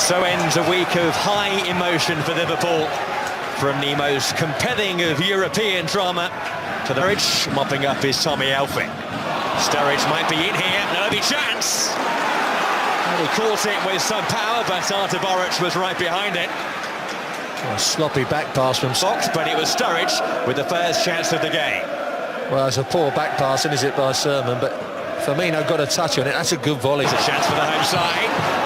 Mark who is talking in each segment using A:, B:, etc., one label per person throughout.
A: So ends a week of high emotion for Liverpool. From the most compelling of European drama to the Sturridge mopping up his Tommy Elphick. Sturridge might be in here, an early chance. He caught it with some power, but Terbaru was right behind it.
B: A sloppy back pass from
A: Sox, but it was Sturridge with the first chance of the game.
B: Well, it's a poor back pass, is it, by Sermon, but Firmino got a touch on it. That's a good volley.
A: It's a chance for the home side.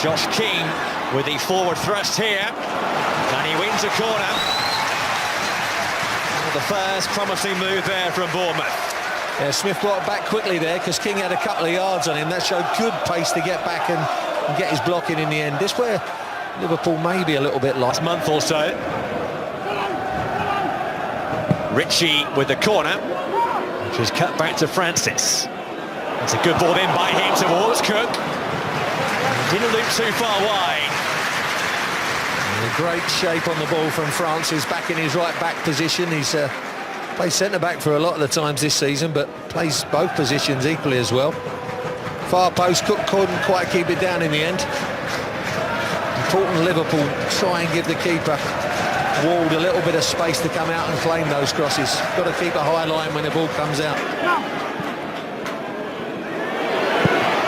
A: Josh King with the forward thrust here, and he wins a corner. The first promising move there from Bournemouth.
B: Yeah, Smith got back quickly there because King had a couple of yards on him. That showed good pace to get back and get his blocking in the end. This where Liverpool may be a little bit lost.
A: Month or so. Ritchie with the corner, which is cut back to Francis. It's a good ball in by him towards Cook. Didn't loop too far wide.
B: And a great shape on the ball from Francis, back in his right back position. He's played centre-back for a lot of the times this season, but plays both positions equally as well. Far post, Cook couldn't quite keep it down in the end. Important Liverpool try and give the keeper Ward a little bit of space to come out and claim those crosses. Got to keep a high line when the ball comes out.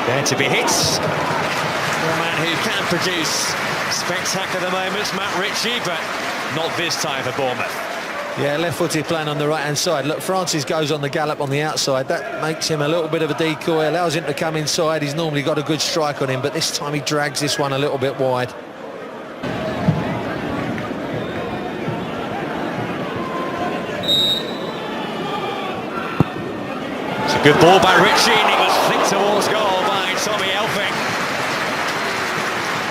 A: There to be hits. The man who can produce spectacular moments, Matt Ritchie, but not this time for Bournemouth.
B: Yeah, left-footed playing on the right-hand side. Look, Francis goes on the gallop on the outside. That makes him a little bit of a decoy, allows him to come inside. He's normally got a good strike on him, but this time he drags this one a little bit wide.
A: It's a good ball by Ritchie, and it was flicked towards goal by Tommy Elphick.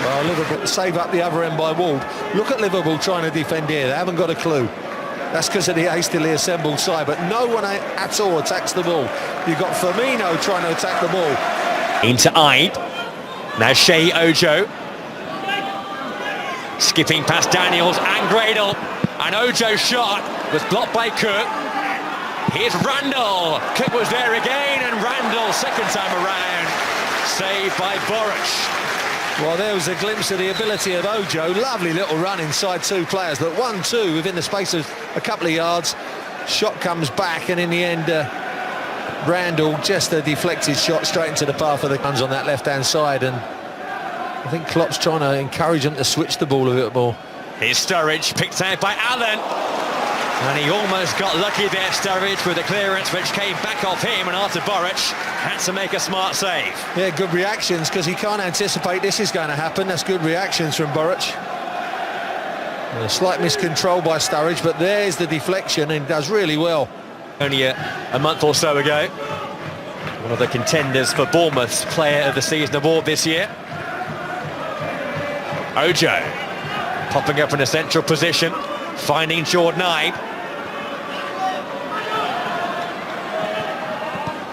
B: Well, Liverpool save up the other end by Ward. Look at Liverpool trying to defend here. They haven't got a clue. That's because of the hastily assembled side, but no one at all attacks the ball. You've got Firmino trying to attack the ball.
A: Into Ibe. Now Shea Ojo. Skipping past Daniels and Gradle. And Ojo's shot was blocked by Cook. Here's Randall. Cook was there again, and Randall, second time around, saved by Boruc.
B: Well, there was a glimpse of the ability of Ojo. Lovely little run inside two players, but 1-2 within the space of a couple of yards. Shot comes back, and in the end, Randall, just a deflected shot straight into the path of the guns on that left-hand side, and I think Klopp's trying to encourage them to switch the ball a bit more.
A: Here's Sturridge, picked out by Allen. And he almost got lucky there, Sturridge, with a clearance which came back off him, and after Boruc had to make a smart save.
B: Yeah, good reactions, because he can't anticipate this is going to happen. That's good reactions from Boruc. A slight miscontrol by Sturridge, but there's the deflection, and he does really well.
A: Only a month or so ago, one of the contenders for Bournemouth's Player of the Season award this year. Ojo, popping up in a central position, finding Jordan Ibe.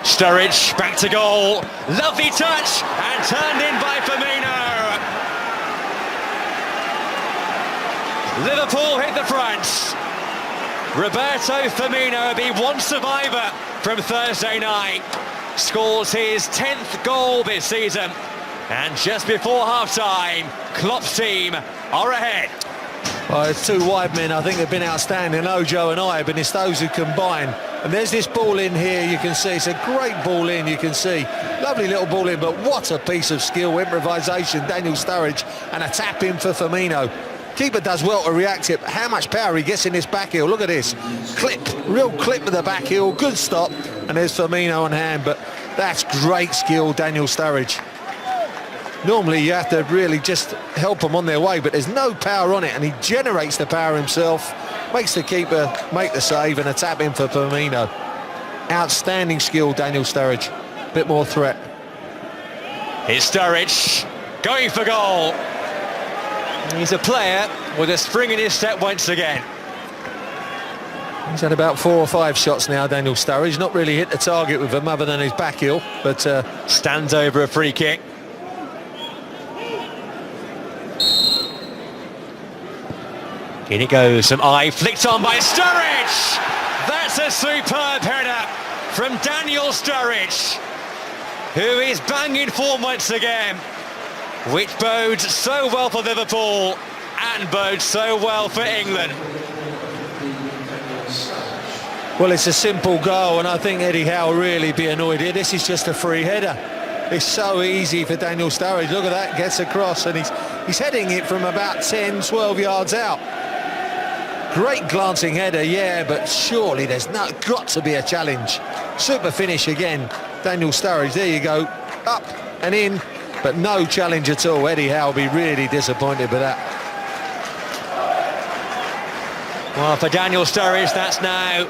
A: Sturridge back to goal, lovely touch, and turned in by Firmino. Liverpool hit the front. Roberto Firmino, the one survivor from Thursday night, scores his 10th goal this season. And just before half-time, Klopp's team are ahead.
B: Well, it's two wide men. I think they've been outstanding, Ojo and Ibe, and it's those who combine. And there's this ball in here, you can see. It's a great ball in, you can see. Lovely little ball in, but what a piece of skill, improvisation, Daniel Sturridge, and a tap in for Firmino. Keeper does well to react it, but how much power he gets in this back heel. Look at this. Clip, real clip of the back heel, good stop. And there's Firmino on hand, but that's great skill, Daniel Sturridge. Normally you have to really just help them on their way, but there's no power on it, and he generates the power himself, makes the keeper make the save, and a tap in for Firmino. Outstanding skill, Daniel Sturridge. Bit more threat.
A: Here's Sturridge, going for goal. He's a player with a spring in his step once again.
B: He's had about 4 or 5 shots now, Daniel Sturridge. Not really hit the target with them other than his back heel, but
A: stands over a free kick. In it goes, some eye flicked on by Sturridge. That's a superb header from Daniel Sturridge, who is banging form once again. which bodes so well for Liverpool and bodes so well for England.
B: Well, it's a simple goal, and I think Eddie Howe will really be annoyed here. This is just a free header. It's so easy for Daniel Sturridge. Look at that, gets across, and he's heading it from about 10, 12 yards out. Great glancing header, yeah, but surely there's got to be a challenge. Super finish again, Daniel Sturridge. There you go, up and in, but no challenge at all. Eddie Howe will be really disappointed with that.
A: Well, for Daniel Sturridge, that's now...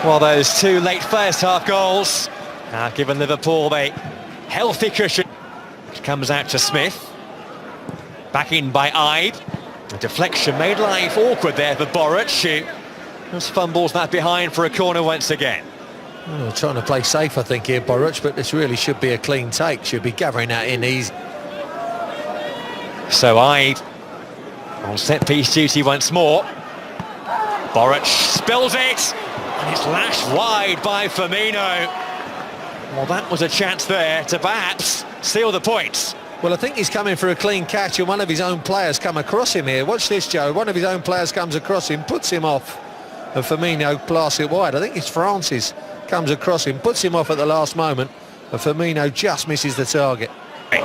A: Well, those two late first half goals have given Liverpool a healthy cushion. It comes out to Smith. Back in by Ibe. A deflection made life awkward there for Boruc, who just fumbles that behind for a corner once again.
B: Oh, trying to play safe, I think, here, Boruc, but this really should be a clean take. Should be gathering that in easy.
A: So Ibe on set-piece duty once more. Boruc spills it, and it's lashed wide by Firmino. Well, that was a chance there to perhaps seal the points.
B: Well, I think he's coming for a clean catch, and one of his own players come across him here. Watch this, Joe. One of his own players comes across him, puts him off, and Firmino blasts it wide. I think it's Francis comes across him, puts him off at the last moment, and Firmino just misses the target.
A: And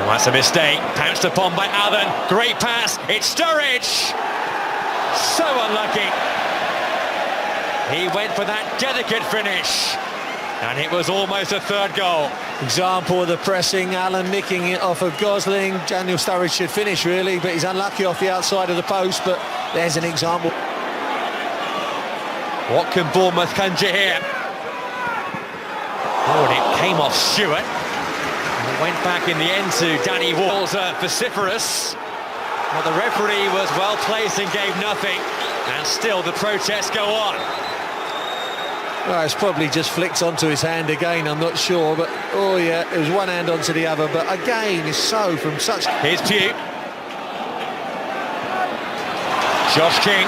A: that's a mistake, pounced upon by Allen. Great pass, it's Sturridge! So unlucky. He went for that delicate finish, and it was almost a third goal.
B: Example of the pressing, Allen nicking it off of Gosling. Daniel Sturridge should finish, really, but he's unlucky off the outside of the post, but there's an example.
A: What can Bournemouth conjure here? Oh, and it came off Stewart. And it went back in the end to Danny Ward's vociferous. Well, the referee was well placed and gave nothing, and still the protests go on.
B: Well, it's probably just flicked onto his hand again, I'm not sure, but oh yeah, it was one hand onto the other, but again, it's so from such...
A: Here's Pugh. Josh King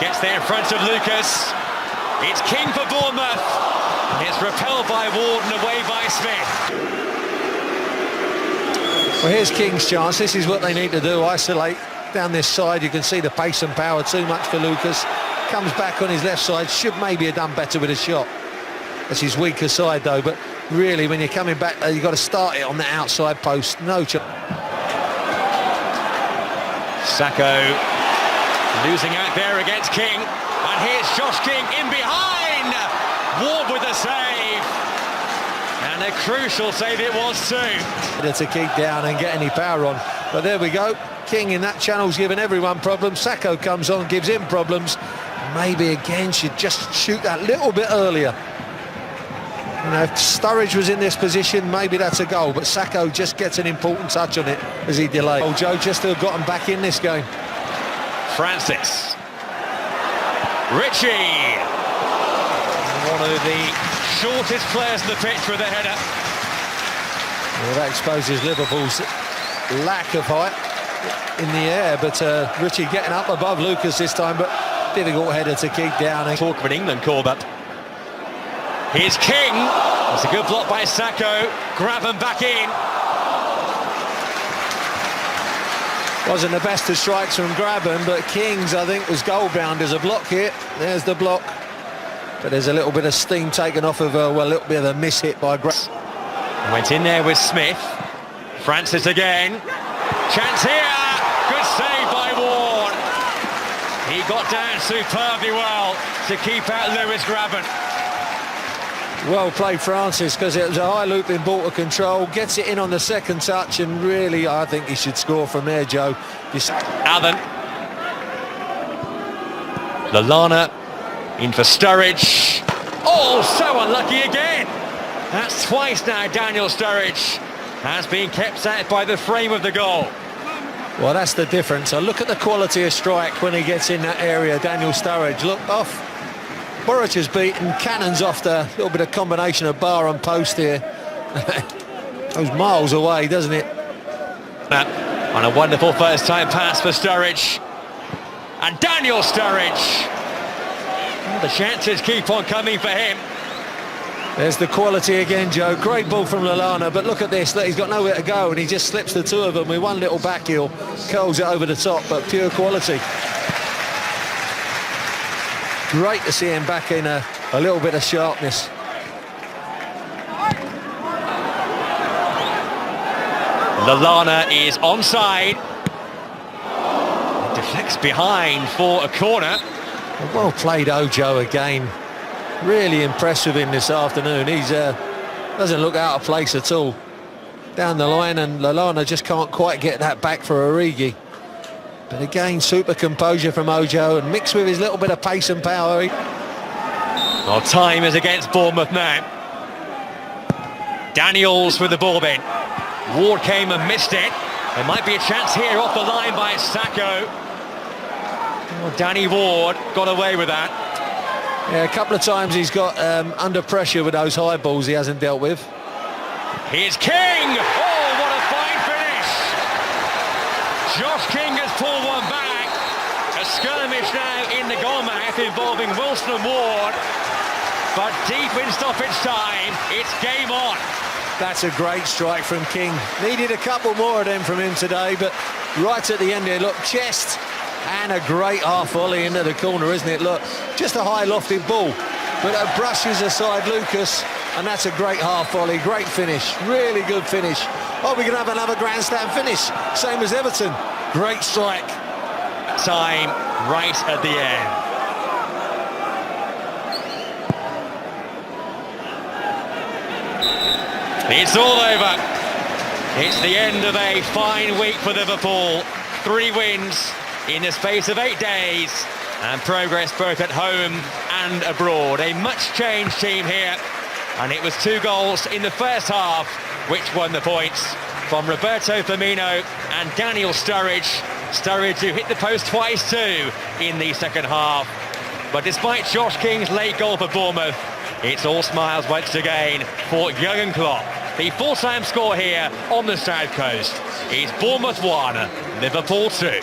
A: gets there in front of Lucas. It's King for Bournemouth, and it's repelled by Ward and away by Smith.
B: Well, here's King's chance. This is what they need to do, isolate down this side. You can see the pace and power, too much for Lucas. Comes back on his left side, should maybe have done better with a shot. That's his weaker side though, but really when you're coming back there, you've got to start it on the outside post. No chance.
A: Sacco losing out there against King, and here's Josh King in behind. Ward with the save, and a crucial save it was too.
B: To keep down and get any power on, but there we go. King in that channel's given everyone problems. Sacco comes on, gives him problems. Maybe again should just shoot that little bit earlier. You know, if Sturridge was in this position, maybe that's a goal, but Sacco just gets an important touch on it as he delayed. Oh, Joe just to have gotten back in this game.
A: Francis. Ritchie. One of the shortest players on the pitch with a header.
B: Well, that exposes Liverpool's lack of height in the air, but Ritchie getting up above Lucas this time, but difficult header to keep down.
A: Talk of an England call-up. Here's King. That's a good block by Sacco. Grabban back in.
B: Wasn't the best of strikes from Grabban, but King's, I think, was goal-bound as a block here. There's the block. But there's a little bit of steam taken off of, well, a little bit of a miss-hit by Grabban.
A: Went in there with Smith. Francis again. Chance here. Good save by Ward. He got down superbly well to keep out Lewis Grabban.
B: Well played, Francis, because it was a high looping ball to control. Gets it in on the second touch, and really, I think he should score from there, Joe.
A: Allen. Lallana in for Sturridge. Oh, so unlucky again. That's twice now Daniel Sturridge has been kept out by the frame of the goal.
B: Well, that's the difference. So look at the quality of strike when he gets in that area, Daniel Sturridge. Look off. Boruc is beaten, Cannon's off the little bit of combination of bar and post here. Goes miles away, doesn't it?
A: On a wonderful first-time pass for Sturridge. And Daniel Sturridge. Well, the chances keep on coming for him.
B: There's the quality again, Joe. Great ball from Lallana, but look at this. Look, he's got nowhere to go, and he just slips the two of them with one little back heel, curls it over the top, but pure quality. Great to see him back in a little bit of sharpness.
A: Lallana is onside. Deflects behind for a corner.
B: Well played, Ojo, again. Really impressed with him this afternoon. He's doesn't look out of place at all. Down the line, and Lallana just can't quite get that back for Origi. But again, super composure from Ojo, and mixed with his little bit of pace and power.
A: Well, time is against Bournemouth now. Daniels with the ball in. Ward came and missed it. There might be a chance here off the line by Sacco. Well, Danny Ward got away with that.
B: Yeah, a couple of times he's got under pressure with those high balls he hasn't dealt with.
A: Here's King! Oh, what a fine finish! Josh King has pulled one back. A skirmish now in the goal mouth involving Wilson and Ward. But deep in stoppage time, it's game on.
B: That's a great strike from King. Needed a couple more of them from him today, but right at the end there, look, chest and a great half volley into the corner, isn't it? Look, just a high lofted ball, but it brushes aside Lucas, and that's a great half volley, great finish, really good finish. Oh, we're going to have another grandstand finish, same as Everton. Great strike.
A: Time right at the end. It's all over. It's the end of a fine week for Liverpool. 3 wins in the space of 8 days, and progress both at home and abroad. A much-changed team here, and it was 2 goals in the first half which won the points from Roberto Firmino and Daniel Sturridge. Sturridge, who hit the post twice too in the second half. But despite Josh King's late goal for Bournemouth, it's all smiles once again for Jurgen Klopp. The full-time score here on the South Coast is Bournemouth 1, Liverpool 2.